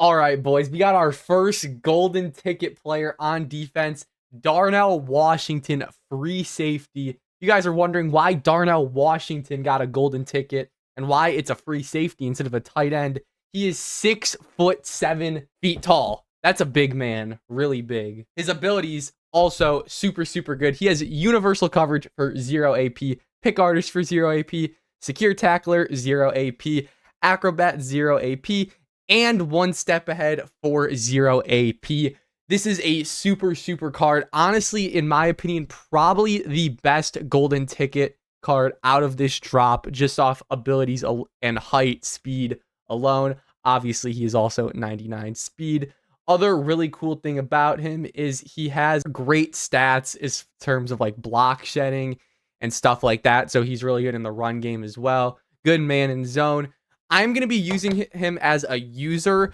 All right, boys, we got our first golden ticket player on defense, Darnell Washington, free safety. You guys are wondering why Darnell Washington got a golden ticket and why it's a free safety instead of a tight end. He is 6'7" tall. That's a big man, really big. His abilities also super good. He has universal coverage for 0 AP, pick artist for 0 AP, secure tackler 0 AP, acrobat 0 AP, and one step ahead for 0 AP. This is a super card. Honestly, in my opinion, probably the best golden ticket card out of this drop, just off abilities and height, speed alone. Obviously, he is also 99 speed. Other really cool thing about him is he has great stats in terms of like block shedding and stuff like that. So he's really good in the run game as well. Good man in zone. I'm going to be using him as a user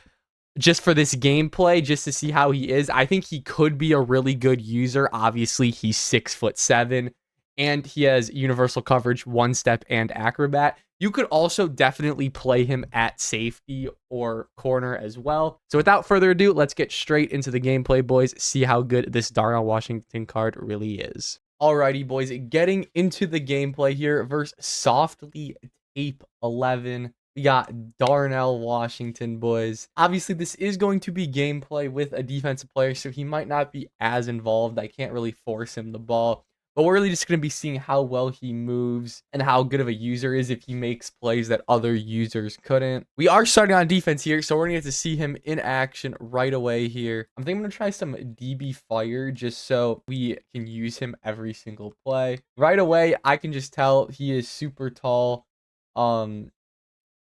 just for this gameplay, just to see how he is. I think he could be a really good user. Obviously, he's 6'7", and he has universal coverage, one step, and acrobat. You could also definitely play him at safety or corner as well. So without further ado, let's get straight into the gameplay, boys. See how good this Darnell Washington card really is. Alrighty, boys, getting into the gameplay here versus Softly Tape 11. We got Darnell Washington, boys. Obviously, this is going to be gameplay with a defensive player, so he might not be as involved. I can't really force him the ball, but we're really just going to be seeing how well he moves and how good of a user is if he makes plays that other users couldn't. We are starting on defense here, so we're going to get to see him in action right away here. I'm thinking I'm going to try some DB fire just so we can use him every single play. Right away, I can just tell he is super tall.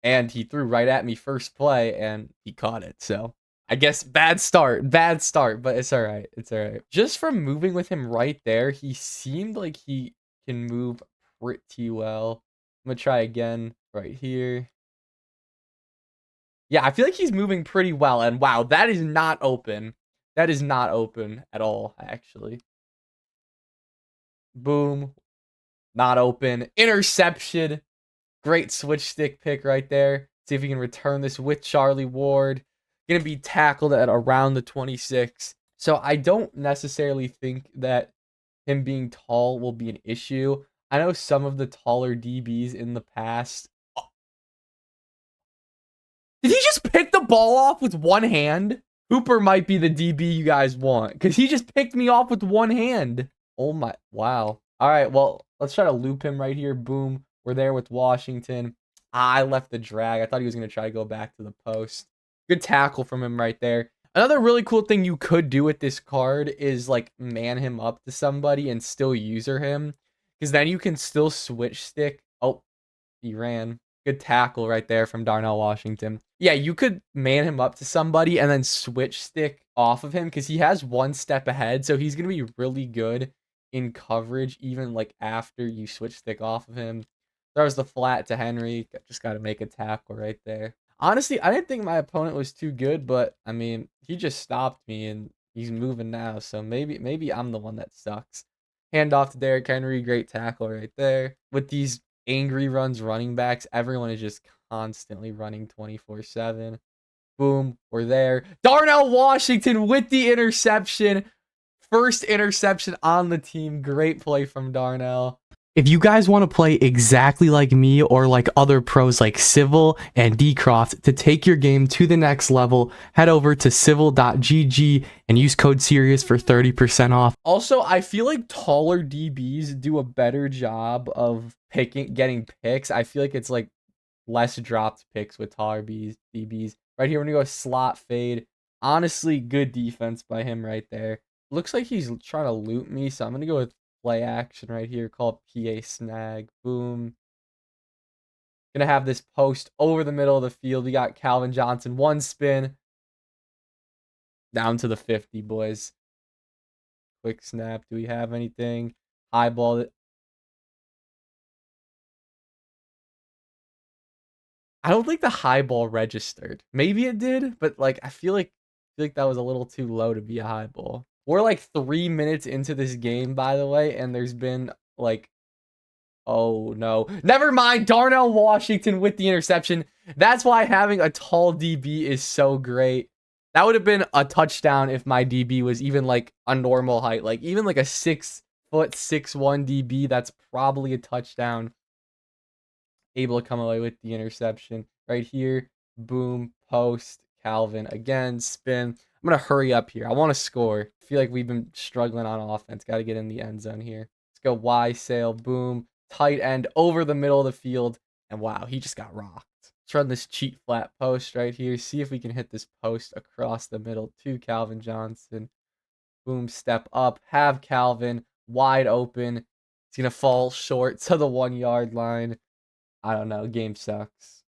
And he threw right at me first play, and he caught it. So I guess bad start, but it's all right. It's all right. Just from moving with him right there, he seemed like he can move pretty well. I'm gonna try again right here. Yeah, I feel like he's moving pretty well. And wow, that is not open. That is not open at all, actually. Boom. Not open. Interception. Great switch stick pick right there. See if he can return this with Charlie Ward. Going to be tackled at around the 26. So I don't necessarily think that him being tall will be an issue. I know some of the taller DBs in the past. Did he just pick the ball off with one hand? Hooper might be the DB you guys want, because he just picked me off with one hand. Oh my, wow. All right, well, let's try to loop him right here. Boom. We're there with Washington. I left the drag. I thought he was going to try to go back to the post. Good tackle from him right there. Another really cool thing you could do with this card is like man him up to somebody and still user him, because then you can still switch stick. Oh, he ran. Good tackle right there from Darnell Washington. Yeah, you could man him up to somebody and then switch stick off of him, because he has one step ahead. So he's going to be really good in coverage, even like after you switch stick off of him. Throws the flat to Henry. Just got to make a tackle right there. Honestly, I didn't think my opponent was too good, but I mean, he just stopped me and he's moving now. So maybe I'm the one that sucks. Hand off to Derrick Henry. Great tackle right there. With these angry runs running backs, everyone is just constantly running 24/7. Boom, we're there. Darnell Washington with the interception. First interception on the team. Great play from Darnell. If you guys want to play exactly like me or like other pros like Civil and Dcroft to take your game to the next level, head over to civil.gg and use code SERIOUS for 30% off. Also, I feel like taller DBs do a better job of getting picks. I feel like it's like less dropped picks with taller DBs. Right here, when you go slot fade, honestly, good defense by him right there. Looks like he's trying to loot me, so I'm going to go with play action right here called PA snag. Boom. Gonna have this post over the middle of the field. We got Calvin Johnson. One spin. Down to the 50, boys. Quick snap. Do we have anything? Eyeball it. I don't think the high ball registered. Maybe it did, but like I feel like that was a little too low to be a high ball. We're like 3 minutes into this game, by the way, and there's been like Oh, no. Never mind. Darnell Washington with the interception. That's why having a tall DB is so great. That would have been a touchdown if my DB was even like a normal height. Like even like a 6'6" DB, that's probably a touchdown. Able to come away with the interception. Right here. Boom. Post. Calvin. Again. Spin. I'm going to hurry up here. I want to score. I feel like we've been struggling on offense. Got to get in the end zone here. Let's go Y sail. Boom. Tight end over the middle of the field. And wow, he just got rocked. Let's run this cheat flat post right here. See if we can hit this post across the middle to Calvin Johnson. Boom. Step up. Have Calvin wide open. He's going to fall short to the 1 yard line. I don't know. Game sucks.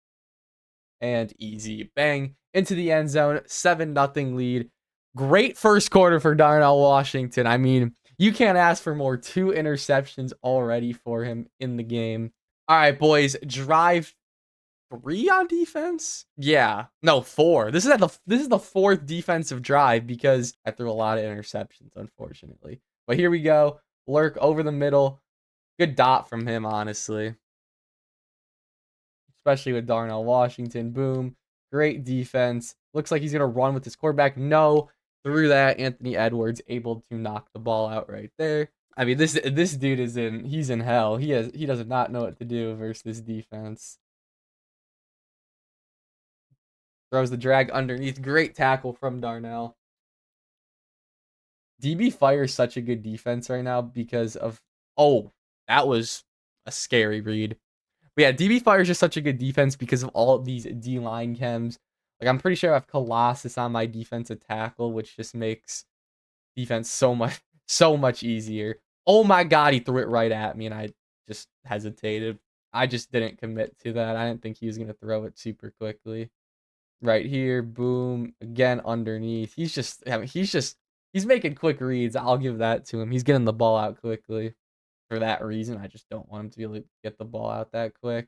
And easy. Bang. Into the end zone. 7-0 lead. Great first quarter for Darnell Washington. I mean, you can't ask for more. 2 interceptions already for him in the game. All right, boys. Drive 3 on defense? Yeah. No, 4. This is the 4th defensive drive because I threw a lot of interceptions, unfortunately. But here we go. Lurk over the middle. Good dot from him, honestly. Especially with Darnell Washington. Boom. Great defense. Looks like he's going to run with his quarterback. No. Through that, Anthony Edwards able to knock the ball out right there. I mean, this dude he's in hell. He does not know what to do versus this defense. Throws the drag underneath. Great tackle from Darnell. DB Fire is such a good defense right now because of... Oh, that was a scary read. But yeah, DB Fire is just such a good defense because of all of these D-line chems. Like, I'm pretty sure I have Colossus on my defensive tackle, which just makes defense so much easier. Oh my god, he threw it right at me, and I just hesitated. I just didn't commit to that. I didn't think he was going to throw it super quickly. Right here, boom. Again, underneath. He's making quick reads. I'll give that to him. He's getting the ball out quickly. For that reason, I just don't want him to be able to get the ball out that quick.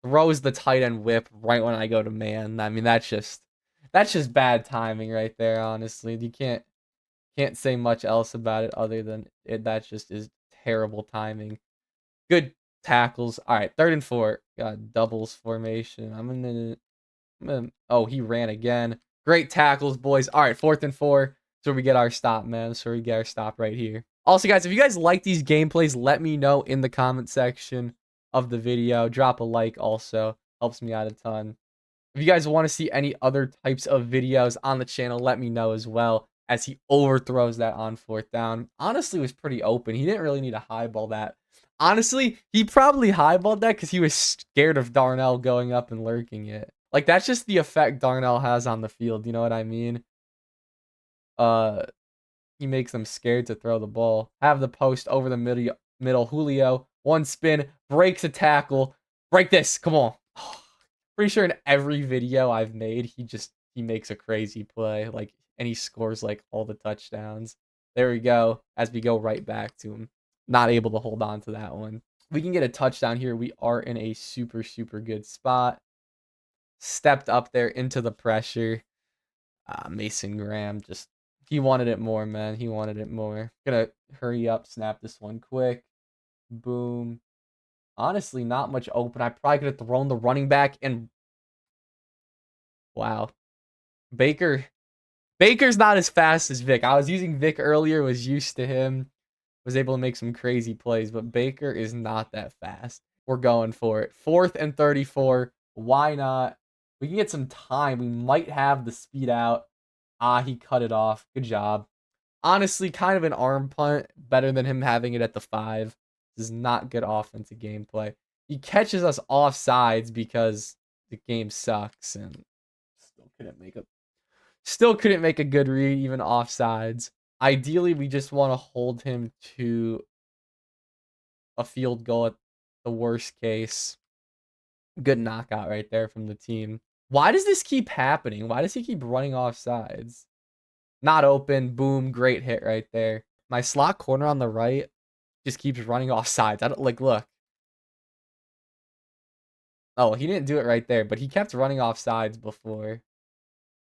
Throws the tight end whip right when I go to man. I mean, that's just bad timing right there, honestly. You can't say much else about it other than it. That just is terrible timing. Good tackles. All right, 3rd and 4. Got doubles formation. Oh, he ran again. Great tackles, boys. All right, 4th and 4. So we get our stop, man. So we get our stop right here. Also, guys, if you guys like these gameplays, let me know in the comment section of the video. Drop a like also. Helps me out a ton. If you guys want to see any other types of videos on the channel, let me know as well, as he overthrows that on 4th down. Honestly, was pretty open. He didn't really need to highball that. Honestly, he probably highballed that because he was scared of Darnell going up and lurking it. Like, that's just the effect Darnell has on the field. You know what I mean? He makes them scared to throw the ball. Have the post over the middle. Julio, 1 spin, breaks a tackle. Break this. Come on. Pretty sure in every video I've made, he makes a crazy play. Like, and he scores like all the touchdowns. There we go. As we go right back to him. Not able to hold on to that one. We can get a touchdown here. We are in a super, super good spot. Stepped up there into the pressure. Mason Graham just... He wanted it more, man. He wanted it more. Gonna hurry up, snap this one quick. Boom. Honestly, not much open. I probably could have thrown the running back and... Wow. Baker's not as fast as Vic. I was using Vic earlier, was used to him. Was able to make some crazy plays, but Baker is not that fast. We're going for it. 4th and 34. Why not? We can get some time. We might have the speed out. He cut it off. Good job. Honestly, kind of an arm punt. Better than him having it at the 5. This is not good offensive gameplay. He catches us off sides because the game sucks and still couldn't make a good read even off sides. Ideally, we just want to hold him to a field goal at the worst case. Good knockout right there from the team. Why does this keep happening? Why does he keep running off sides? Not open. Boom. Great hit right there. My slot corner on the right just keeps running off sides. I don't like, look. Oh, he didn't do it right there, but he kept running off sides before.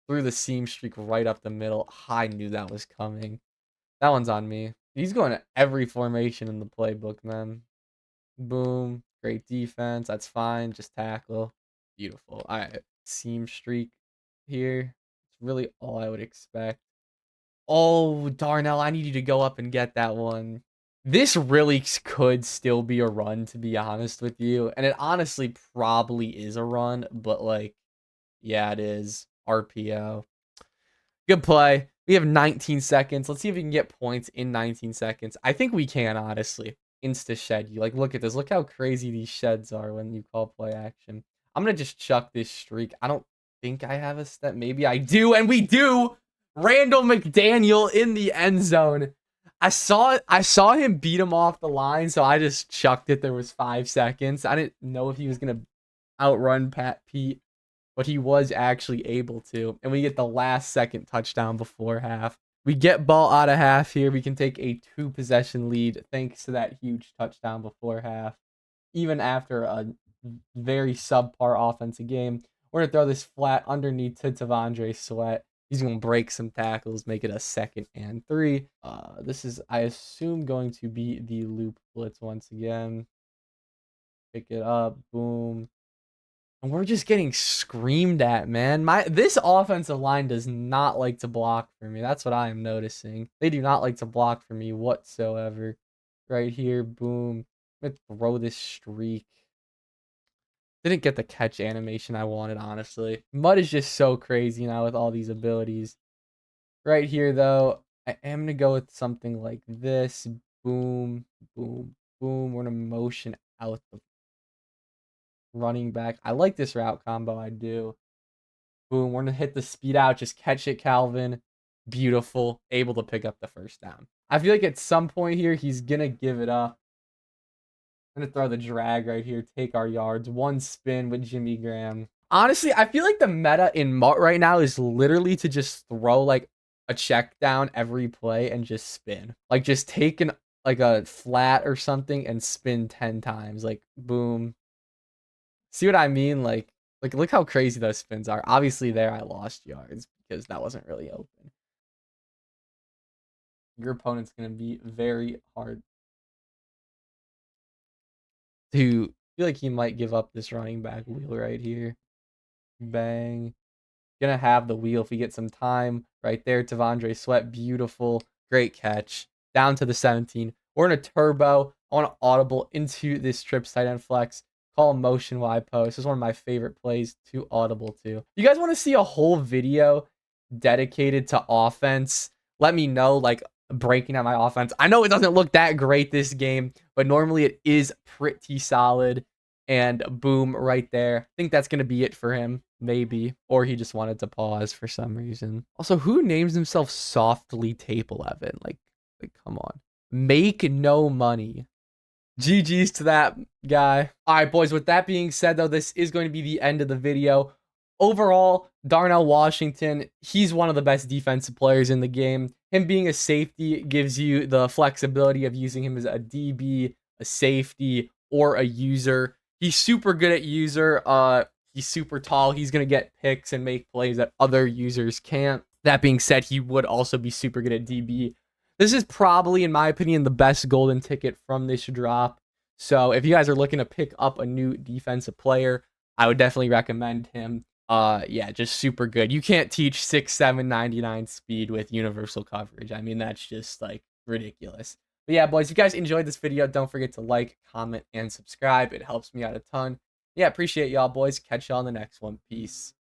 Threw the seam streak right up the middle. I knew that was coming. That one's on me. He's going to every formation in the playbook, man. Boom. Great defense. That's fine. Just tackle. Beautiful. All right. Seam streak here. It's really all I would expect. Oh, Darnell, I need you to go up and get that one. This really could still be a run, to be honest with you. And it honestly probably is a run, but like, yeah, it is. RPO. Good play. We have 19 seconds. Let's see if we can get points in 19 seconds. I think we can, honestly. Insta shed you. Like, look at this. Look how crazy these sheds are when you call play action. I'm going to just chuck this streak. I don't think I have a step. Maybe I do, and we do. Randall McDaniel in the end zone. I saw him beat him off the line, so I just chucked it. There was 5 seconds. I didn't know if he was going to outrun Pat Pete, but he was actually able to. And we get the last second touchdown before half. We get ball out of half here. We can take a 2-possession lead thanks to that huge touchdown before half. Even after a very subpar offensive game, we're going to throw this flat underneath to Tavondre Sweat. He's going to break some tackles, make it a 2nd and 3. This is, I assume, going to be the loop blitz once again. Pick it up. Boom. And we're just getting screamed at, man. This offensive line does not like to block for me. That's what I am noticing. They do not like to block for me whatsoever. Right here, boom. Let's throw this streak. Didn't get the catch animation I wanted, honestly. Mud is just so crazy now with all these abilities. Right here, though, I am going to go with something like this. Boom, boom, boom. We're going to motion out the running back. I like this route combo. I do. Boom. We're going to hit the speed out. Just catch it, Calvin. Beautiful. Able to pick up the first down. I feel like at some point here, he's going to give it up. I'm going to throw the drag right here. Take our yards. One spin with Jimmy Graham. Honestly, I feel like the meta in MUT right now is literally to just throw like a check down every play and just spin. Like just take like a flat or something and spin 10 times. Like boom. See what I mean? Like look how crazy those spins are. Obviously there I lost yards because that wasn't really open. Your opponent's going to be very hard to feel like he might give up this running back wheel right here. Bang. Gonna have the wheel if we get some time. Right there, Tavondre Sweat. Beautiful. Great catch. Down to the 17. We're in a turbo. I want to audible into this trips tight end flex. Call a motion wide post. This is one of my favorite plays to audible to. You guys want to see a whole video dedicated to offense? Let me know, like breaking out my offense. I know it doesn't look that great this game, but normally it is pretty solid. And boom, right there. I think that's going to be it for him, maybe. Or he just wanted to pause for some reason. Also, who names himself Softly Tape 11? Like come on. Make no money. GG's to that guy. All right, boys, with that being said, though, this is going to be the end of the video. Overall, Darnell Washington, he's one of the best defensive players in the game. Him being a safety gives you the flexibility of using him as a DB, a safety, or a user. He's super good at user. He's super tall. He's going to get picks and make plays that other users can't. That being said, he would also be super good at DB. This is probably, in my opinion, the best golden ticket from this drop. So if you guys are looking to pick up a new defensive player, I would definitely recommend him. Yeah, just super good. You can't teach 6'7", 99 speed with universal coverage. I mean, that's just like ridiculous. But yeah, boys, if you guys enjoyed this video, don't forget to like, comment, and subscribe. It helps me out a ton. Yeah, appreciate y'all, boys. Catch y'all in the next one. Peace.